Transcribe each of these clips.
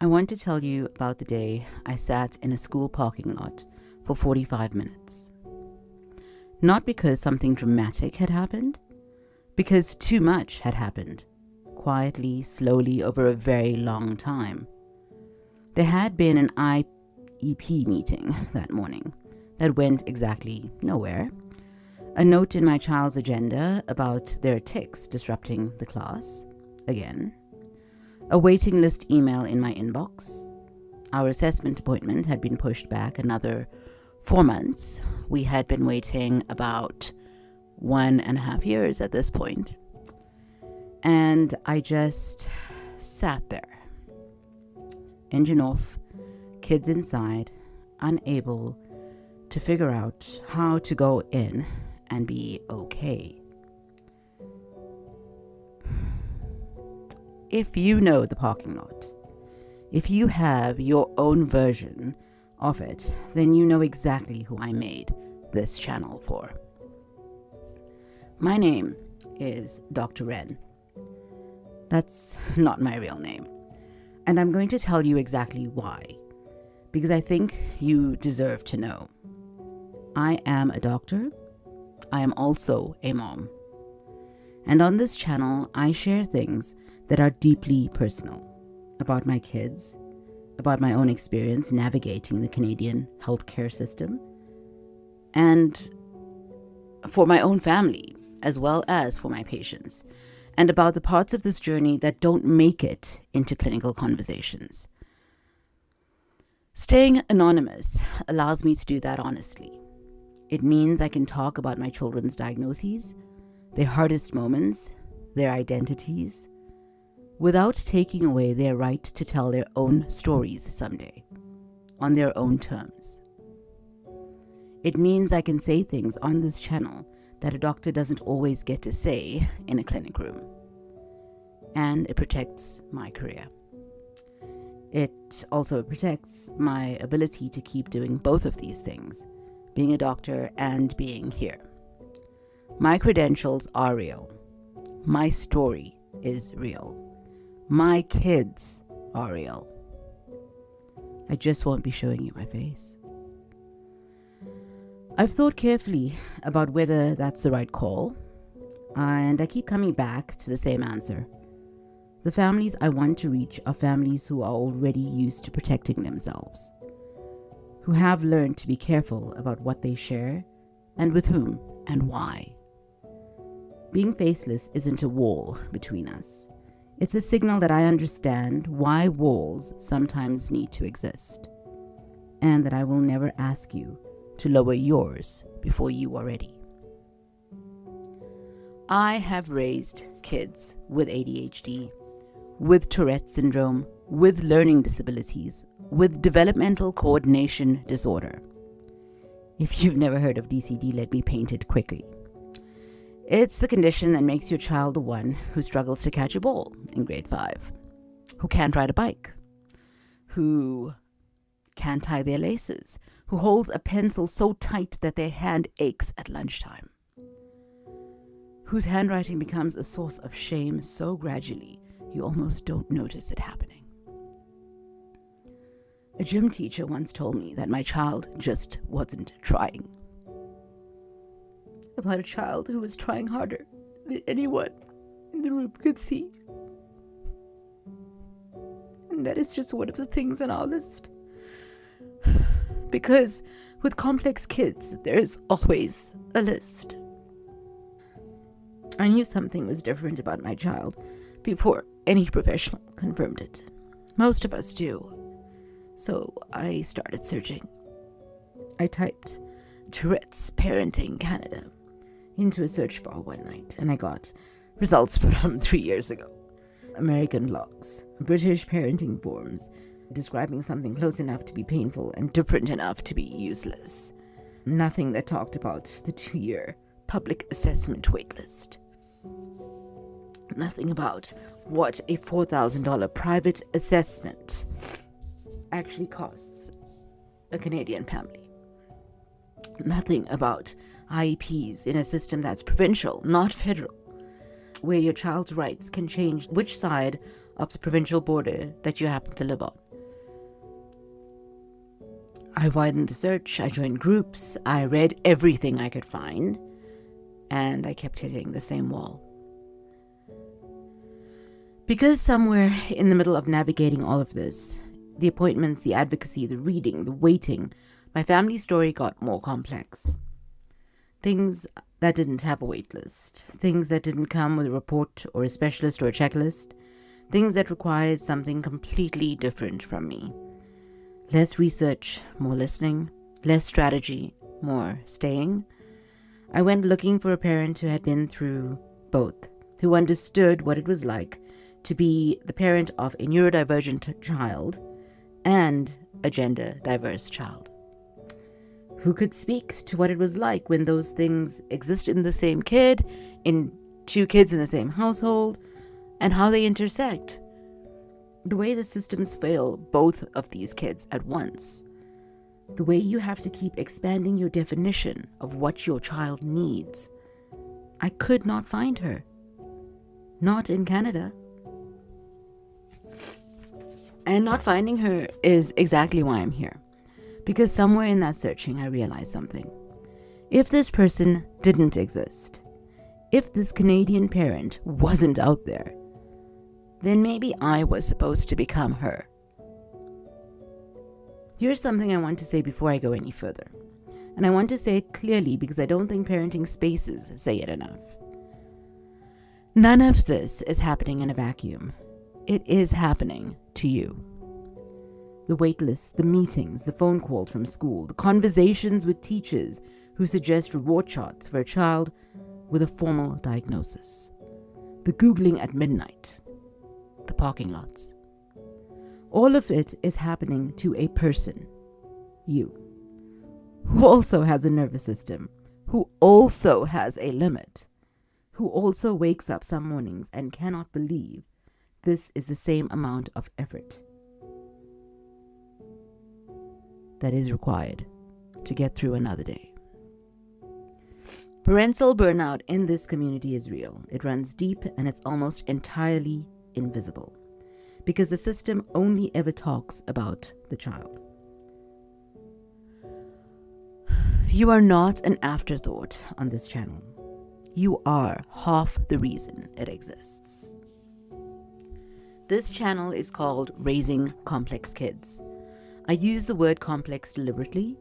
I want to tell you about the day I sat in a school parking lot for 45 minutes. Not because something dramatic had happened, because too much had happened, quietly, slowly, over a very long time. There had been an IEP meeting that morning that went exactly nowhere. A note in my child's agenda about their tics disrupting the class, again. A waiting list email in my inbox. Our assessment appointment had been pushed back another 4 months. We had been waiting about 1.5 years at this point. And I just sat there. Engine off, kids inside, unable to figure out how to go in and be okay. If you know the parking lot, if you have your own version of it, then you know exactly who I made this channel for. My name is Dr. Ren. That's not my real name. And I'm going to tell you exactly why, because I think you deserve to know. I am a doctor. I am also a mom. And on this channel, I share things that are deeply personal about my kids, about my own experience navigating the Canadian healthcare system, and for my own family, as well as for my patients, and about the parts of this journey that don't make it into clinical conversations. Staying anonymous allows me to do that honestly. It means I can talk about my children's diagnoses, their hardest moments, their identities, without taking away their right to tell their own stories someday, on their own terms. It means I can say things on this channel that a doctor doesn't always get to say in a clinic room. And it protects my career. It also protects my ability to keep doing both of these things, being a doctor and being here. My credentials are real. My story is real. My kids are real. I just won't be showing you my face. I've thought carefully about whether that's the right call, and I keep coming back to the same answer. The families I want to reach are families who are already used to protecting themselves, who have learned to be careful about what they share and with whom and why. Being faceless isn't a wall between us. It's a signal that I understand why walls sometimes need to exist, and that I will never ask you to lower yours before you are ready. I have raised kids with ADHD, with Tourette syndrome, with learning disabilities, with Developmental Coordination Disorder. If you've never heard of DCD, let me paint it quickly. It's the condition that makes your child the one who struggles to catch a ball in grade 5, who can't ride a bike, who can't tie their laces, who holds a pencil so tight that their hand aches at lunchtime, whose handwriting becomes a source of shame so gradually you almost don't notice it happening. A gym teacher once told me that my child just wasn't trying. About a child who was trying harder than anyone in the room could see. And that is just one of the things on our list. Because with complex kids, there's always a list. I knew something was different about my child before any professional confirmed it. Most of us do. So I started searching. I typed Tourette's Parenting Canada into a search bar one night, and I got results from 3 years ago. American blogs, British parenting forums, describing something close enough to be painful and different enough to be useless. Nothing that talked about the 2-year public assessment waitlist. Nothing about what a $4,000 private assessment actually costs a Canadian family. Nothing about IEPs in a system that's provincial, not federal, where your child's rights can change which side of the provincial border that you happen to live on. I widened the search, I joined groups, I read everything I could find, and I kept hitting the same wall. Because somewhere in the middle of navigating all of this, the appointments, the advocacy, the reading, the waiting, my family story got more complex. Things that didn't have a wait list, things that didn't come with a report or a specialist or a checklist, things that required something completely different from me. Less research, more listening, less strategy, more staying. I went looking for a parent who had been through both, who understood what it was like to be the parent of a neurodivergent child and a gender diverse child, who could speak to what it was like when those things exist in the same kid, in two kids in the same household, and how they intersect. The way the systems fail both of these kids at once. The way you have to keep expanding your definition of what your child needs. I could not find her. Not in Canada. And not finding her is exactly why I'm here. Because somewhere in that searching, I realized something. If this person didn't exist, if this Canadian parent wasn't out there, then maybe I was supposed to become her. Here's something I want to say before I go any further. And I want to say it clearly because I don't think parenting spaces say it enough. None of this is happening in a vacuum. It is happening to you. The wait lists, the meetings, the phone calls from school, the conversations with teachers who suggest reward charts for a child with a formal diagnosis, the Googling at midnight, the parking lots. All of it is happening to a person, you, who also has a nervous system, who also has a limit, who also wakes up some mornings and cannot believe this is the same amount of effort that is required to get through another day. Parental burnout in this community is real. It runs deep and it's almost entirely invisible because the system only ever talks about the child. You are not an afterthought on this channel. You are half the reason it exists. This channel is called Raising Complex Kids. I use the word complex deliberately.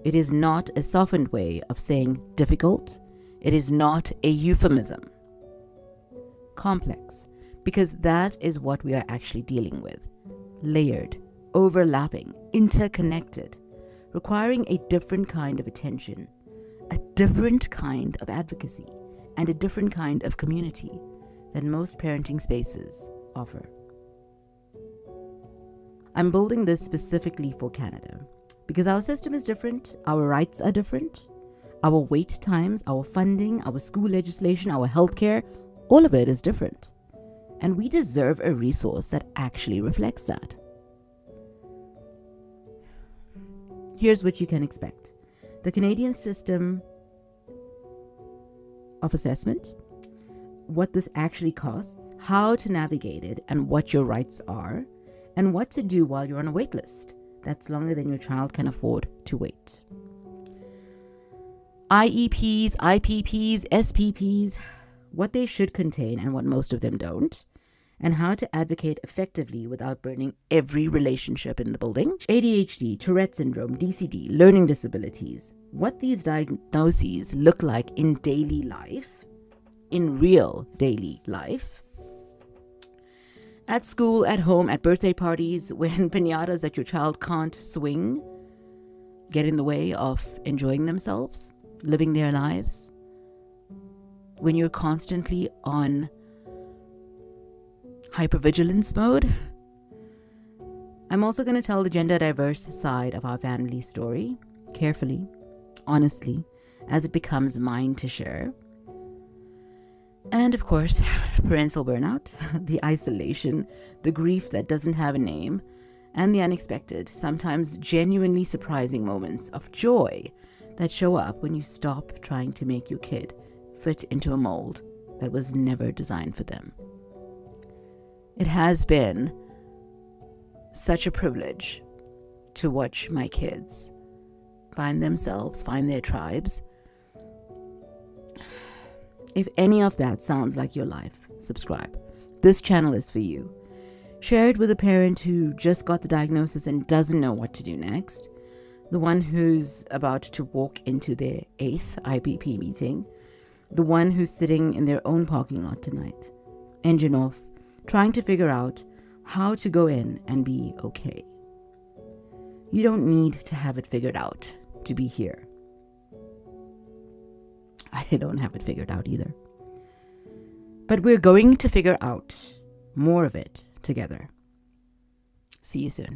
It is not a softened way of saying difficult. It is not a euphemism. Complex, because that is what we are actually dealing with. Layered, overlapping, interconnected, requiring a different kind of attention, a different kind of advocacy, and a different kind of community than most parenting spaces offer. I'm building this specifically for Canada because our system is different, our rights are different, our wait times, our funding, our school legislation, our healthcare, all of it is different. And we deserve a resource that actually reflects that. Here's what you can expect. The Canadian system of assessment, what this actually costs, how to navigate it, and what your rights are, and what to do while you're on a wait list that's longer than your child can afford to wait. IEPs, IPPs, SPPs, what they should contain and what most of them don't, and how to advocate effectively without burning every relationship in the building. ADHD, Tourette syndrome, DCD, learning disabilities, what these diagnoses look like in daily life, in real daily life, at school, at home, at birthday parties, when piñatas that your child can't swing get in the way of enjoying themselves, living their lives, when you're constantly on hypervigilance mode. I'm also going to tell the gender diverse side of our family story carefully, honestly, as it becomes mine to share. And of course, parental burnout, the isolation, the grief that doesn't have a name, and the unexpected, sometimes genuinely surprising moments of joy that show up when you stop trying to make your kid fit into a mold that was never designed for them. It has been such a privilege to watch my kids find themselves, find their tribes. If any of that sounds like your life, subscribe. This channel is for you. Share it with a parent who just got the diagnosis and doesn't know what to do next. The one who's about to walk into their 8th IEP meeting. The one who's sitting in their own parking lot tonight, engine off, trying to figure out how to go in and be okay. You don't need to have it figured out to be here. I don't have it figured out either. But we're going to figure out more of it together. See you soon.